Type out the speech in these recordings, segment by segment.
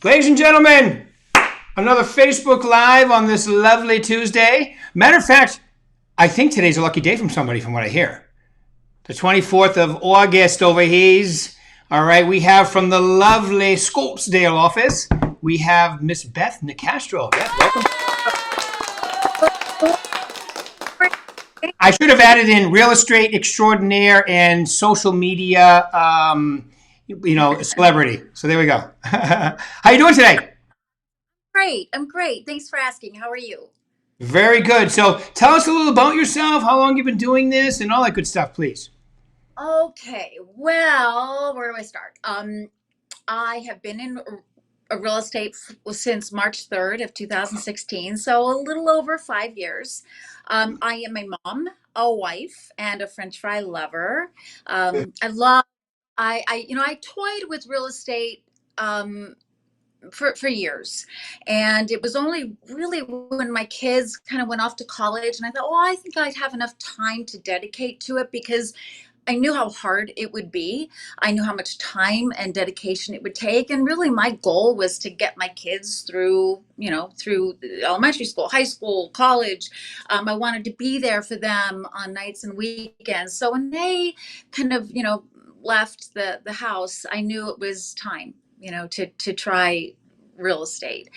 Ladies and gentlemen, another Facebook Live on this lovely Tuesday. Matter of fact, I think today's a lucky day from somebody from what I hear. The 24th of August over here. All right, we have from the lovely Scottsdale office, we have Miss Beth NiCastro. Beth, welcome. I should have added in real estate extraordinaire and social media, celebrity. So there we go. How you doing today? Great. I'm great. Thanks for asking. How are you? Very good. So tell us a little about yourself, how long you've been doing this, and all that good stuff, please. Okay. Well, where do I start? I have been in real estate since March 3rd of 2016, so a little over 5 years. I am a mom, a wife, and a French fry lover. I love. I toyed with real estate. For years. And it was only really when my kids kind of went off to college and I thought, oh, I think I'd have enough time to dedicate to it because I knew how hard it would be. I knew how much time and dedication it would take. And really my goal was to get my kids through elementary school, high school, college. I wanted to be there for them on nights and weekends. So when they kind of, left the house, I knew it was time, to try real estate.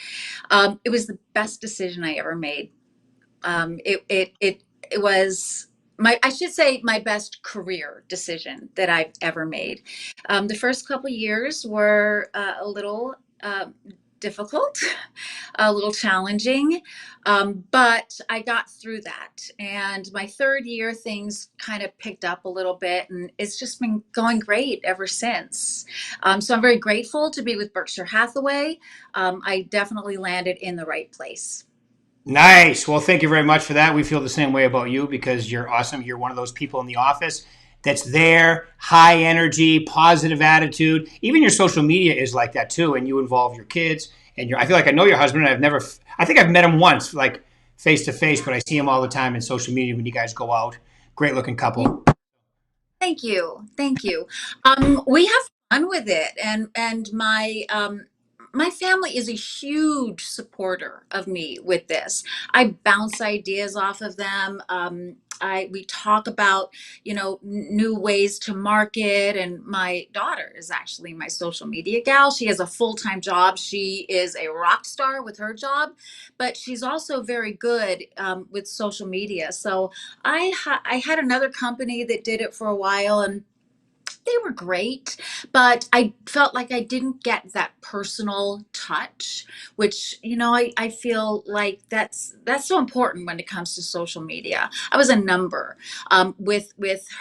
It was the best decision I ever made. It was I should say my best career decision that I've ever made. The first couple years were a little difficult, a little challenging, but I got through that. And my third year, things kind of picked up a little bit, and it's just been going great ever since. So I'm very grateful to be with Berkshire Hathaway. I definitely landed in the right place. Nice. Well, thank you very much for that. We feel the same way about you because you're awesome. You're one of those people in the office that's there, high energy, positive attitude. Even your social media is like that too, and you involve your kids and I feel like I know your husband. And I think I've met him once, like face to face, but I see him all the time in social media when you guys go out. Great looking couple. Thank you. Thank you. We have fun with it, and my family is a huge supporter of me with this. I bounce ideas off of them. We talk about new ways to market, and my daughter is actually my social media gal. She has a full-time job. She is a rock star with her job, but she's also very good with social media. So I had another company that did it for a while, and they were great, but I felt like I didn't get that personal touch, which I feel like that's so important when it comes to social media. I was a number with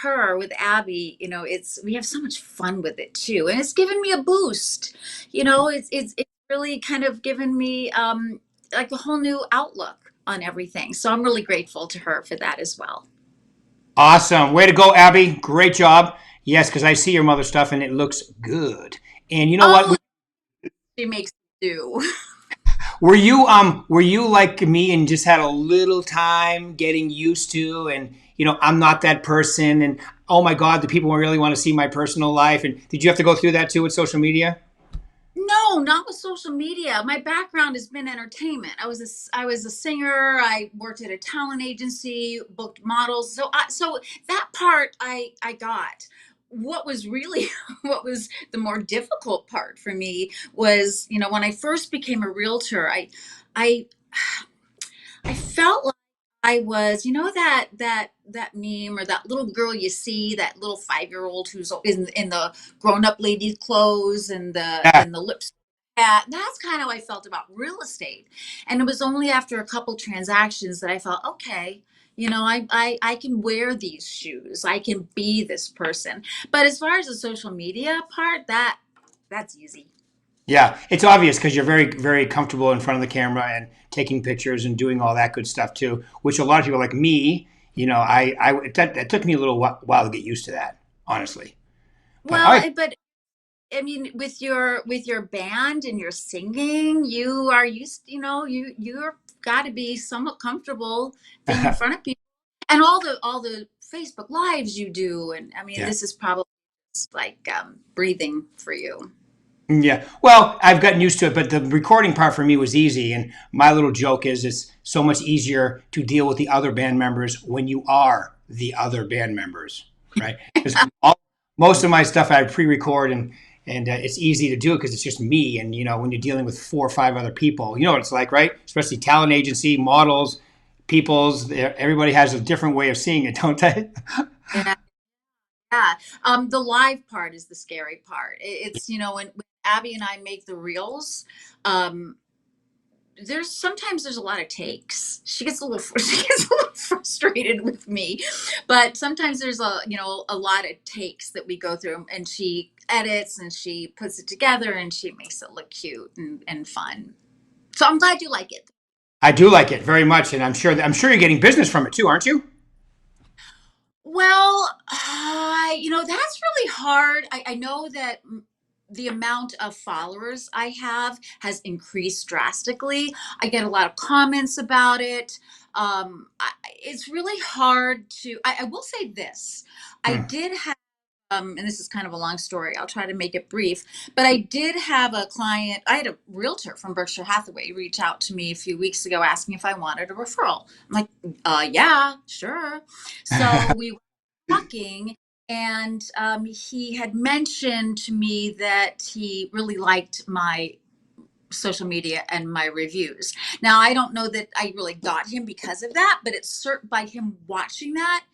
her, with Abby. It's we have so much fun with it too, and it's given me a boost. It's really kind of given me like a whole new outlook on everything. So I'm really grateful to her for that as well. Awesome. Way to go, Abby. Great job. Yes, because I see your mother stuff and it looks good. And you know what? Oh, she makes do. Were you like me and just had a little time getting used to and I'm not that person and oh my God, the people really want to see my personal life. And did you have to go through that too with social media? No, not with social media. My background has been entertainment. I was a singer. I worked at a talent agency, booked models. So that part I got. What was really what was the more difficult part for me was, when I first became a realtor, I I felt like I was, that meme or that little girl you see, that little 5-year-old who's in the grown-up lady clothes and the Yeah. and the lips. That's kind of how I felt about real estate. And it was only after a couple transactions that I felt, okay, I can wear these shoes. I can be this person. But as far as the social media part, that's easy. Yeah, it's obvious because you're very, very comfortable in front of the camera and taking pictures and doing all that good stuff too. Which a lot of people like me, it took me a little while to get used to that, honestly. But Well, but I mean, with your band and your singing, you are used. You're got to be somewhat comfortable being in I, front of people, and all the Facebook lives you do. And I mean, yeah. this is probably just like breathing for you. Yeah. Well, I've gotten used to it, but the recording part for me was easy. And my little joke is it's so much easier to deal with the other band members when you are the other band members, right? Because most of my stuff I pre-record and it's easy to do it because it's just me. And you know, when you're dealing with 4 or 5 other people, you know what it's like, right? Especially talent agency, models, people's. Everybody has a different way of seeing it, don't they? Yeah. Yeah. The live part is the scary part. It's, when Abby and I make the reels, um, there's a lot of takes. She gets a little she gets a little frustrated with me, but sometimes there's a lot of takes that we go through, and she edits and she puts it together and she makes it look cute and fun. So I'm glad you like it. I do like it very much, and I'm sure you're getting business from it too, aren't you? Well, that's really hard. I know that the amount of followers I have has increased drastically. I get a lot of comments about it. It's really hard to, I will say this. I Hmm. did have, and this is kind of a long story. I'll try to make it brief. But I did have a client, I had a realtor from Berkshire Hathaway reach out to me a few weeks ago asking if I wanted a referral. I'm like, yeah, sure. So we talking, and he had mentioned to me that he really liked my social media and my reviews. Now, I don't know that I really got him because of that, but it's certain by him watching that,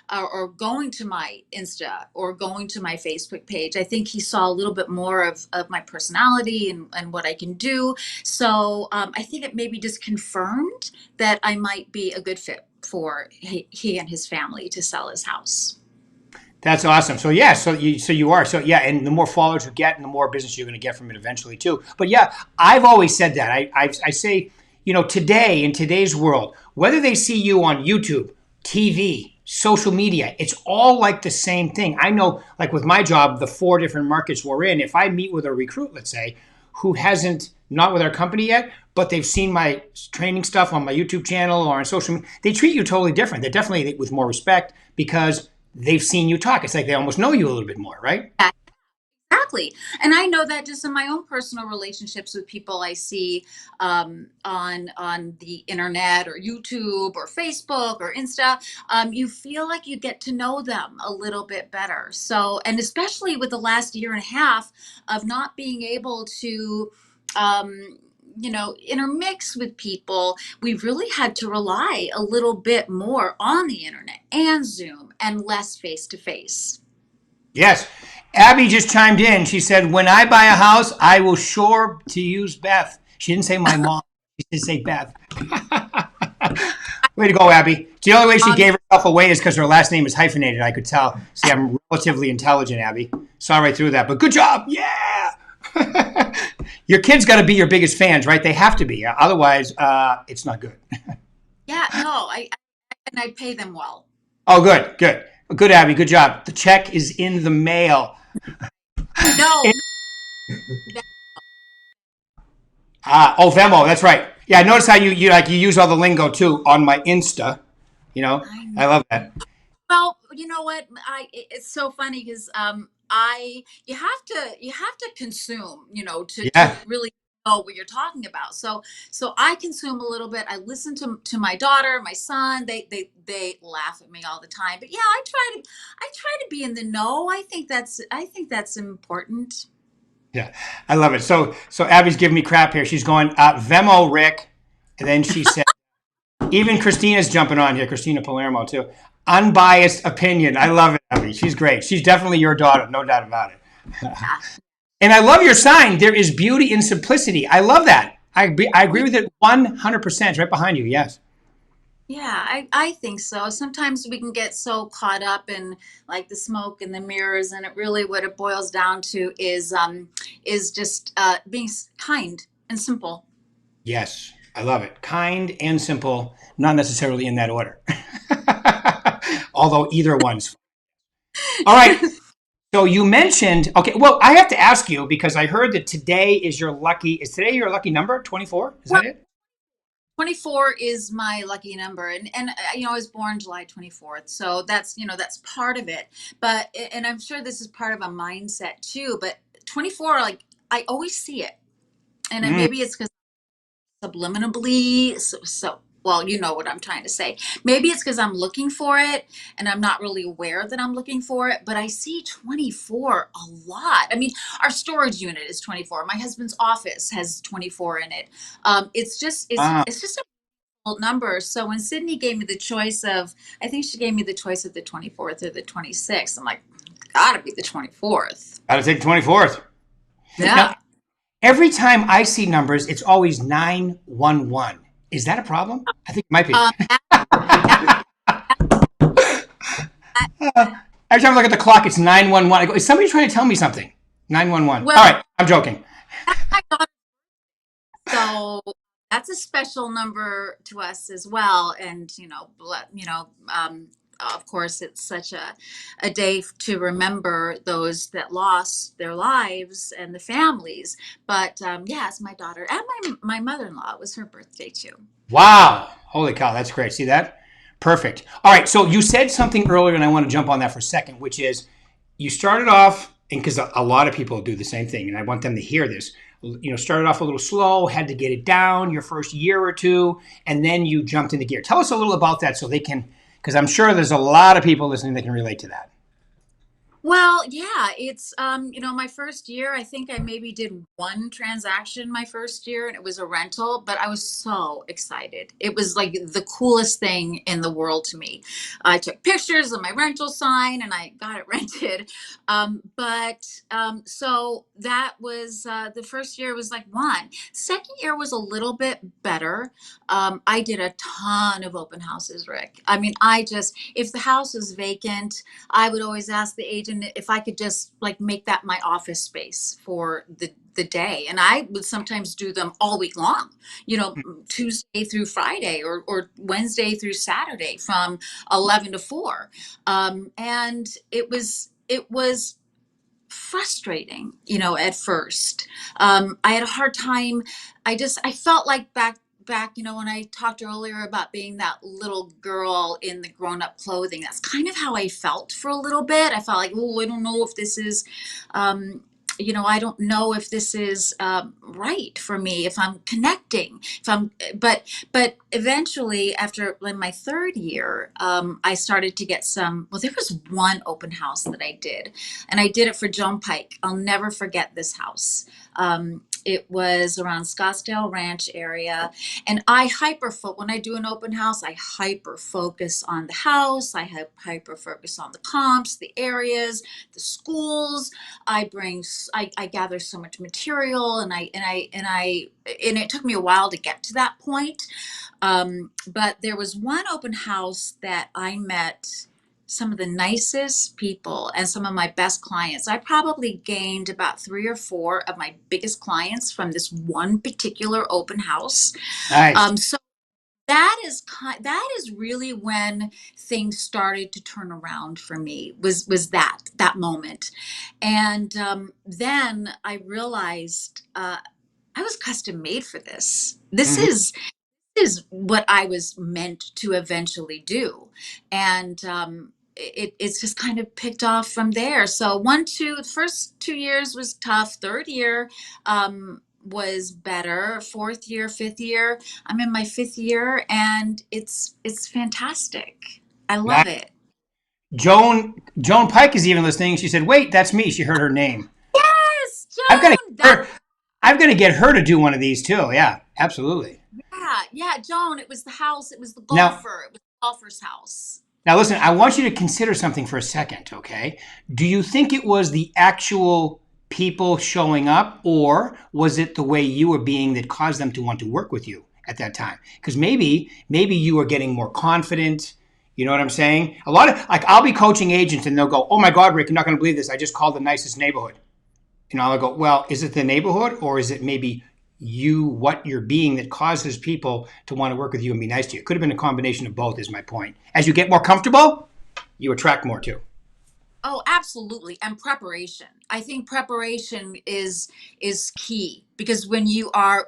or going to my Insta or going to my Facebook page. I think he saw a little bit more of my personality and what I can do. So I think it maybe just confirmed that I might be a good fit for he and his family to sell his house. That's awesome. So yeah, so you are. So yeah, and the more followers you get, and the more business you're going to get from it eventually too. But yeah, I've always said that. I say, today in today's world, whether they see you on YouTube, TV, social media, it's all like the same thing. I know, like with my job, the 4 different markets we're in. If I meet with a recruit, let's say, who hasn't not with our company yet, but they've seen my training stuff on my YouTube channel or on social media, they treat you totally different. They're definitely with more respect because they've seen you talk. It's like they almost know you a little bit more, right? Exactly. And I know that just in my own personal relationships with people I see on the internet or YouTube or Facebook or Insta, you feel like you get to know them a little bit better. So, and especially with the last year and a half of not being able to, intermix with people, we've really had to rely a little bit more on the internet and Zoom and less face to face. Yes. Abby just chimed in. She said, "When I buy a house, I will sure to use Beth." She didn't say my mom. She did say Beth. Way to go, Abby. The only way she Um, gave herself away is because her last name is hyphenated. I could tell. See, I'm relatively intelligent, Abby. Saw right through that. But good job. Yeah. Your kids got to be your biggest fans, right? They have to be. Otherwise, it's not good. yeah, no, and I pay them well. Oh, good. Good. Good, Abby. Good job. The check is in the mail. No, Oh, Venmo. That's right. Yeah, I noticed how you use all the lingo too on my Insta. I know. I love that. Well, you know what? It's so funny because I you have to consume, to Yeah. really know what you're talking about. So I consume a little bit. I listen to my daughter, my son. They laugh at me all the time. But yeah, I try to be in the know. I think that's important. Yeah. I love it. So Abby's giving me crap here. She's going, Venmo, Rick. And then she said, even Christina's jumping on here, Christina Palermo too. Unbiased opinion. I love it, Abby. She's great. She's definitely your daughter, no doubt about it. Yeah. And I love your sign. There is beauty in simplicity. I love that. I agree with it 100%. Right behind you. Yes. Yeah, I think so. Sometimes we can get so caught up in like the smoke and the mirrors, and it really what it boils down to is just being kind and simple. Yes. I love it. Kind and simple, not necessarily in that order. Although either one's. All right. So you mentioned, okay, well, I have to ask you because I heard that is today your lucky number? 24? Is Well, that it? 24 is my my number, and I was born July 24th, so that's part of it. But and I'm sure this is part of a mindset too. But 24, like I always see it, and then Mm. maybe it's because subliminally, well, you know what I'm trying to say. Maybe it's because I'm looking for it and I'm not really aware that I'm looking for it, but I see 24 a lot. I mean, our storage unit is 24. My husband's office has 24 in it. It's just Ah, it's just a old number. So when Sydney gave me the choice of, I think she gave me the choice of the 24th or the 26th. I'm like, gotta be the 24th. gotta take the 24th. Now, Yeah. every time I see numbers, it's always 911. Is that a problem? I think it might be. Um, that, that, that, Every time I look at the clock, it's 911. I go, is somebody trying to tell me something? 911. All well, right, I'm joking. that's my daughter. So that's a special number to us as well. And, of course, it's such a day to remember those that lost their lives and the families. But yeah, it's my daughter and my mother-in-law. It was her birthday too. Wow. Holy cow, that's great. See that? Perfect. All right, so you said something earlier, and I want to jump on that for a second, which is you started off, and because a lot of people do the same thing, and I want them to hear this. Started off a little slow, had to get it down your first year or two, and then you jumped into gear. Tell us a little about that so they can, because I'm sure there's a lot of people listening that can relate to that. Well, yeah, it's my first year, I think I maybe did one transaction my first year and it was a rental, but I was so excited. It was like the coolest thing in the world to me. I took pictures of my rental sign and I got it rented. But so that was the first year was like one. Second year was a little bit better. I did a ton of open houses, Rick. I mean, if the house was vacant, I would always ask the agent if I could just like make that my office space for the day. And I would sometimes do them all week long, Tuesday through Friday or Wednesday through Saturday from 11 to 4. And it was frustrating, at first. I had a hard time. I felt like back, when I talked earlier about being that little girl in the grown up clothing, that's kind of how I felt for a little bit. I felt like, oh, I don't know if this is, I don't know if this is right for me, if I'm connecting, but eventually after like my third year, I started to get there was one open house that I did, and I did it for Joan Pike. I'll never forget this house. It was around Scottsdale Ranch area, and when I do an open house, I hyper focus on the house. I hyper focus on the comps, the areas, the schools. I gather so much material, and it took me a while to get to that point. But there was one open house that I met some of the nicest people and some of my best clients. I probably gained about 3 or 4 of my biggest clients from this one particular open house. Nice. So that is really when things started to turn around for me. Was that moment, and then I realized I was custom made for this. This Mhm. is what I was meant to eventually do. And it's just kind of picked off from there. So the first 2 years was tough. Third year was better. Fourth year, fifth year, I'm in my fifth year and it's fantastic. I Nice. love it. Joan Pike is even listening. She said, "Wait, that's me." She heard her name. Yes, I've got to Joan. get her. I've got to get her to do one of these too. Yeah, absolutely. Yeah, Joan. It was the house. It was the Now, golfer. It was the golfer's house. now listen. I want you to consider something for a second. Okay. Do you think it was the actual people showing up, or was it the way you were being that caused them to want to work with you at that time? Because maybe you were getting more confident. You know what I'm saying? A lot of like I'll be coaching agents and they'll go, "Oh my God, Rick, you're not going to believe this. I just called the nicest neighborhood." I go, well, is it the neighborhood or is it maybe what you're being that causes people to want to work with you and be nice to you? It could have been a combination of both, is my point. As you get more comfortable, you attract more too. Oh, absolutely. And preparation. I think preparation is key because when you have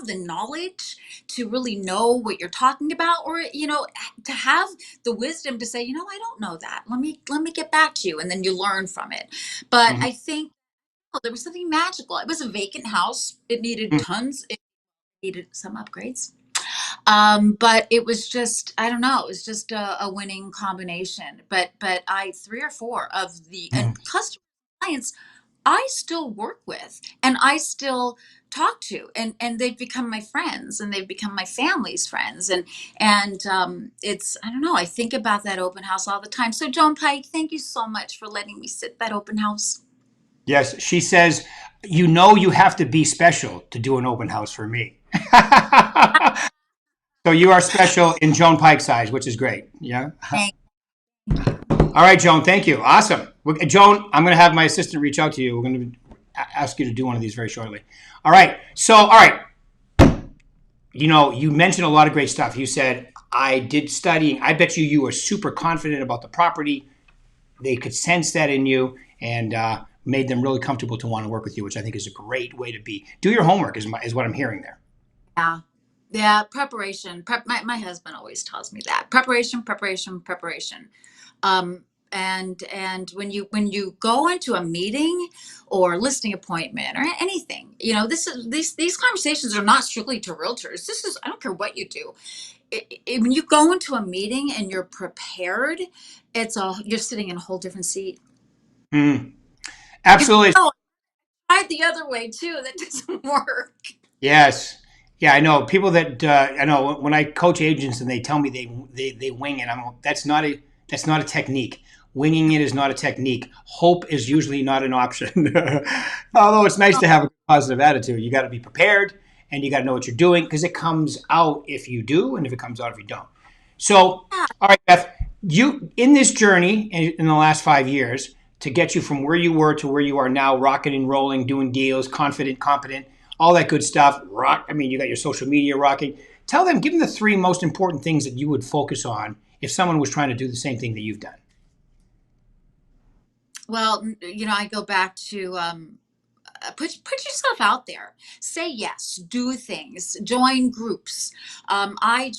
the knowledge to really know what you're talking about, or to have the wisdom to say, I don't know that. Let me get back to you, and then you learn from it. But Mhm. I think there was something magical. It was a vacant house. It needed tons. It needed some upgrades. But it was just, I don't know, it was just a winning combination. But I, three or four of the and Mm. customer clients I still work with and I still talk to, and they've become my friends and they've become my family's friends. And it's, I don't know, I think about that open house all the time. So Joan Pike, thank you so much for letting me sit that open house. Yes, she says, you have to be special to do an open house for me. So you are special in Joan Pike's eyes, which is great. Yeah. Thank All right, Joan. Thank you. Awesome. Joan, I'm going to have my assistant reach out to you. We're going to ask you to do one of these very shortly. All right. So, all right. You mentioned a lot of great stuff. You said, I did studying. I bet you were super confident about the property. They could sense that in you and made them really comfortable to want to work with you, which I think is a great way to be. Do your homework is what I'm hearing there. Yeah. Yeah, preparation. My husband always tells me that. Preparation, preparation, preparation. Um, and when you go into a meeting or listing appointment or anything, these conversations are not strictly to realtors. This is, I don't care what you do. When you go into a meeting and you're prepared, you're sitting in a whole different seat. Mm, absolutely. No, I tried the other way too. That doesn't work. Yes. Yeah, I know people that I know when I coach agents and they tell me they wing it. That's not a technique. Winging it is not a technique. Hope is usually not an option. Although it's nice to have a positive attitude, you got to be prepared and you got to know what you're doing because it comes out if you do and if it comes out if you don't. So, all right, Beth, you in this journey in the last 5 years to get you from where you were to where you are now, rocking and rolling, doing deals, confident, competent, all that good stuff. I mean, you got your social media rocking. Give them the three most important things that you would focus on if someone was trying to do the same thing that you've done. Well, I go back to put yourself out there. Say yes. Do things. Join groups. I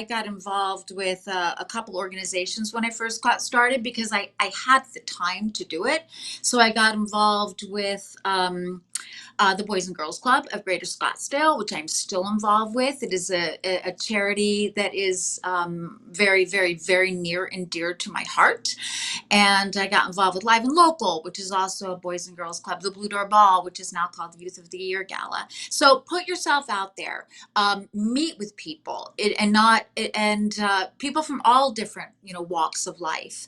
got involved with a couple organizations when I first got started because I had the time to do it. So I got involved with the Boys and Girls Club of Greater Scottsdale, which I'm still involved with. It is a charity that is very, very, very near and dear to my heart. And I got involved with Live and Local, which is also a Boys and Girls Club, the Blue Door Ball, which is now called the Youth of the Year Gala. So put yourself out there, meet with people, and people from all different walks of life.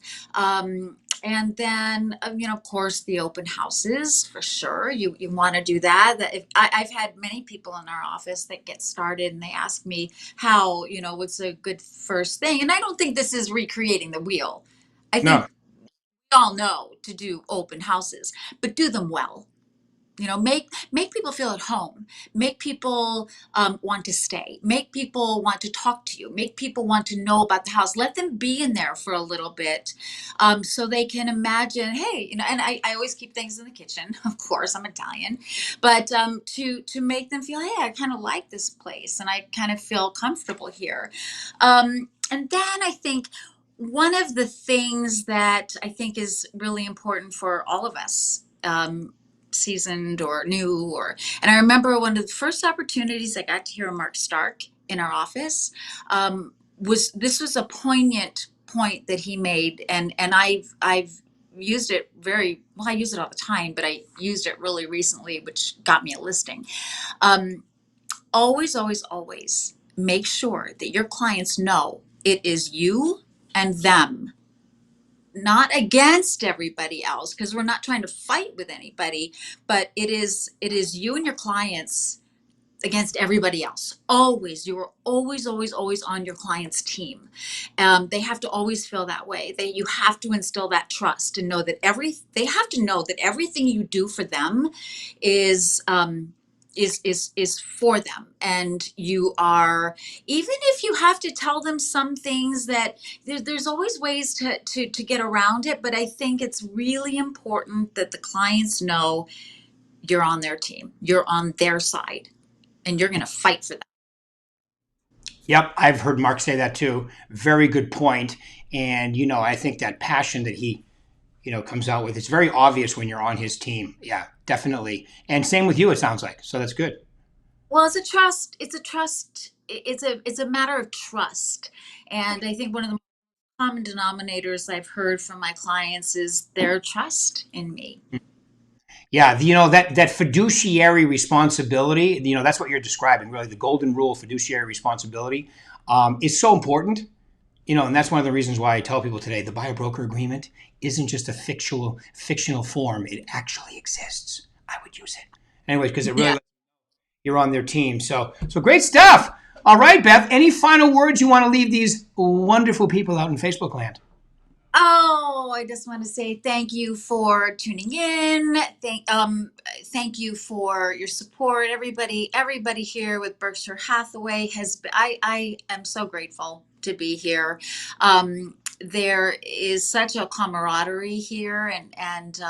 And then, of course, the open houses for sure. You want to do that. I've had many people in our office that get started and they ask me how, what's a good first thing. And I don't think this is recreating the wheel. I No, think we all know to do open houses, but do them well. Make people feel at home. Make people want to stay. Make people want to talk to you. Make people want to know about the house. Let them be in there for a little bit, so they can imagine. Hey, and I always keep things in the kitchen. Of course, I'm Italian, but to make them feel, hey, I kind of like this place, and I kind of feel comfortable here. And then I think one of the things that I think is really important for all of us. Seasoned or new and I remember one of the first opportunities I got to hear Mark Stark in our office was a poignant point that he made, and I've used it very well. I use it all the time, but I used it really recently, which got me a listing. Always, always, always make sure that your clients know it is you and them, not against everybody else, because we're not trying to fight with anybody, but it is you and your clients against everybody else. Always, you are always, always, always on your client's team. They have to always feel that way. You have to instill that trust and know that they have to know that everything you do for them is is for them, and you are, even if you have to tell them some things that there's always ways to get around it, but I think it's really important that the clients know you're on their team, you're on their side, and you're going to fight for them. yep, I've heard Mark say that too. Very good point. And I think that passion that he comes out with. It's very obvious when you're on his team. Yeah, definitely. And same with you, it sounds like. So that's good. Well, it's a trust. It's a trust. It's a matter of trust. And I think one of the common denominators I've heard from my clients is their trust in me. Yeah, that fiduciary responsibility, that's what you're describing, really, the golden rule of fiduciary responsibility is so important, and that's one of the reasons why I tell people today the buyer broker agreement isn't just a fictional form. It actually exists. I would use it. Anyways, because it Yeah. really, you're on their team. So great stuff. All right, Beth, any final words you want to leave these wonderful people out in Facebook land? Oh, I just want to say thank you for tuning in. Thank you for your support. Everybody here with Berkshire Hathaway has been, I am so grateful to be here. There is such a camaraderie here, and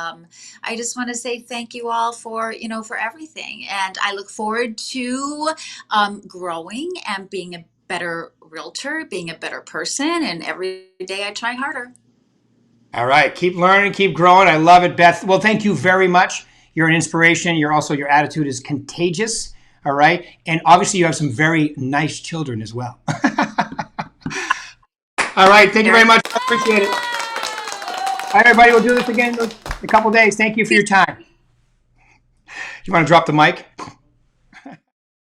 I just want to say thank you all for everything. And I look forward to growing and being a better realtor, being a better person, and every day I try harder. All right. Keep learning, keep growing. I love it, Beth. Well, thank you very much. You're an inspiration. Your attitude is contagious. All right. And obviously, you have some very nice children as well. All right. Thank you very much. I appreciate it. All right, everybody. We'll do this again in a couple days. Thank you for your time. You want to drop the mic?